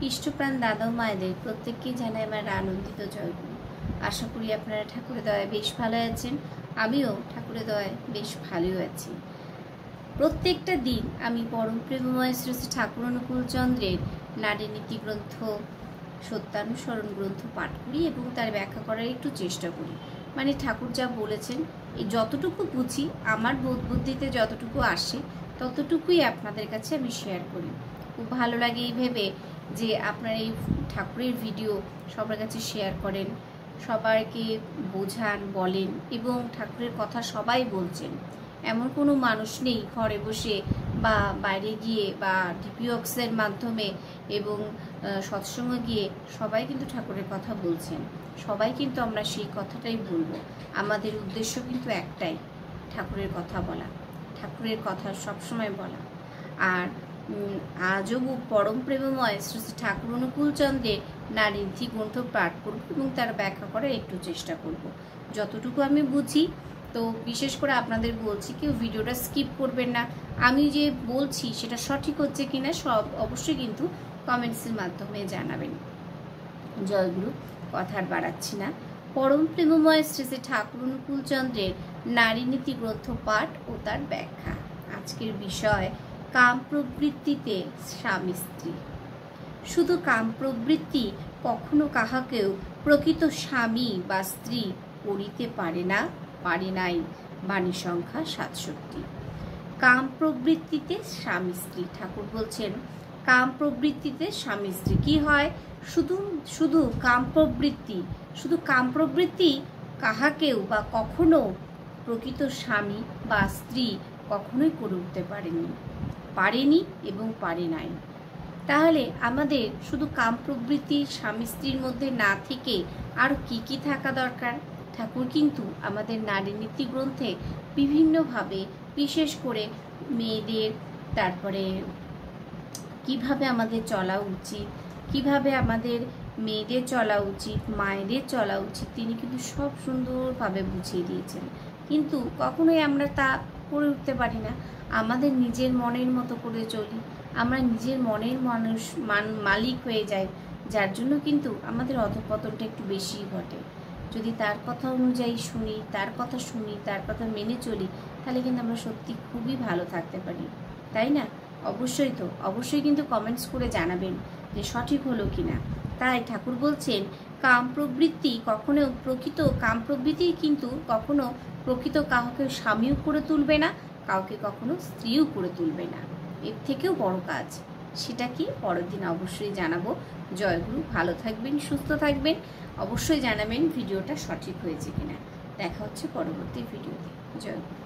ইষ্টপ্রাণ দাদা ও মায়েদের প্রত্যেককেই জানাই আমার আনন্দিত জয়গুরু। আশা করি আপনারা ঠাকুরের দয়ায় বেশ ভালো আছেন। আমিও ঠাকুরের দয়ায় বেশ ভালোই আছি। প্রত্যেকটা দিন আমি পরম প্রেমময় শ্রী শ্রী ঠাকুর অনুকূল চন্দ্রের নারী নীতি গ্রন্থ, সত্যানুসরণ গ্রন্থ পাঠ করি এবং তার ব্যাখ্যা করার একটু চেষ্টা করি। মানে ঠাকুর যা বলেছেন এই যতটুকু বুঝি, আমার বোধ বুদ্ধিতে যতটুকু আসে ততটুকুই আপনাদের কাছে আমি শেয়ার করি। খুব ভালো লাগে এই ভেবে যে আপনারা এই ঠাকুরের ভিডিও সবার কাছে শেয়ার করেন, সবাইকে বোঝান, বলেন এবং ঠাকুরের কথা সবাই বলছেন। এমন কোনো মানুষ নেই ঘরে বসে বা বাইরে গিয়ে বা ডিপিওক্সের মাধ্যমে এবং সৎসঙ্গে গিয়ে সবাই কিন্তু ঠাকুরের কথা বলছেন। সবাই কিন্তু আমরা সেই কথাটাই বলবো। আমাদের উদ্দেশ্য কিন্তু একটাই, ঠাকুরের কথা বলা, ঠাকুরের কথা সবসময় বলা। আর আজও পরম প্রেমময় শ্রী শ্রী ঠাকুর অনুকূল চন্দ্রের নারী নীতি গ্রন্থ পাঠ করব এবং তার ব্যাখ্যা করার একটু চেষ্টা করব যতটুকু আমি বুঝি। তো বিশেষ করে আপনাদের বলছি, কেউ ভিডিওটা স্কিপ করবেন না। আমি যে বলছি সেটা সঠিক হচ্ছে কিনা সব অবশ্যই কিন্তু কমেন্টসের মাধ্যমে জানাবেন। জয়গুরু, কথা আর বাড়াচ্ছি না। পরম প্রেমময় শ্রী শ্রী ঠাকুর অনুকূল চন্দ্রের নারী নীতি গ্রন্থ পাঠ ও তার ব্যাখ্যা। আজকের বিষয় কাম প্রবৃত্তিতে স্বামী স্ত্রী। শুধু কাম প্রবৃত্তি কখনো কাহাকেও প্রকৃত স্বামী বা স্ত্রী করিতে পারে না, পারে নাই। বাণী সংখ্যা 67। কাম প্রবৃত্তিতে স্বামী স্ত্রী, ঠাকুর বলছেন কাম প্রবৃত্তিতে স্বামী স্ত্রী কি হয়? শুধু কাম প্রবৃত্তি, শুধু কাম প্রবৃত্তি কাহাকেও বা কখনো প্রকৃত স্বামী বা স্ত্রী কখনোই করে উঠতে পারেনি এবং পারে নাই। তাহলে আমাদের শুধু কাম প্রবৃত্তি স্বামী স্ত্রীর মধ্যে না থেকে আর কি থাকা দরকার? ঠাকুর কিন্তু আমাদের নারী নীতি গ্রন্থে বিভিন্নভাবে, বিশেষ করে মেয়েদের, তারপরে কিভাবে আমাদের চলা উচিত, কিভাবে আমাদের মেয়েদের চলা উচিত, মায়েদের চলা উচিত, তিনি কিন্তু সব সুন্দরভাবে বুঝিয়ে দিয়েছেন। কিন্তু কখনোই আমরা তা করে উঠতে পারি না। আমাদের নিজের মনের মতো করে চলি, আমরা নিজের মনের মালিক হয়ে যাই, যার জন্য কিন্তু আমাদের অধঃপতনটা একটু বেশিই ঘটে। যদি তার কথা অনুযায়ী শুনি, তার কথা মেনে চলি, তাহলে কিন্তু আমরা সত্যি খুবই ভালো থাকতে পারি, তাই না? অবশ্যই কিন্তু কমেন্টস করে জানাবেন যে সঠিক হলো কিনা। তাই ঠাকুর বলছেন কাম প্রবৃত্তি কখনো প্রকৃত কাম প্রবৃত্তি কিন্তু কখনো প্রকৃত কাউকে স্বামীও করে তুলবে না, কাউকে কখনো স্ত্রীও করে তুলবে না। এর থেকেও বড় কাজ, সেটা কি পরের দিন অবশ্যই জানাবো। জয়গুরু, ভালো থাকবেন, সুস্থ থাকবেন। অবশ্যই জানাবেন ভিডিওটা সঠিক হয়েছে কিনা। দেখা হচ্ছে পরবর্তী ভিডিওতে। জয়গুরু।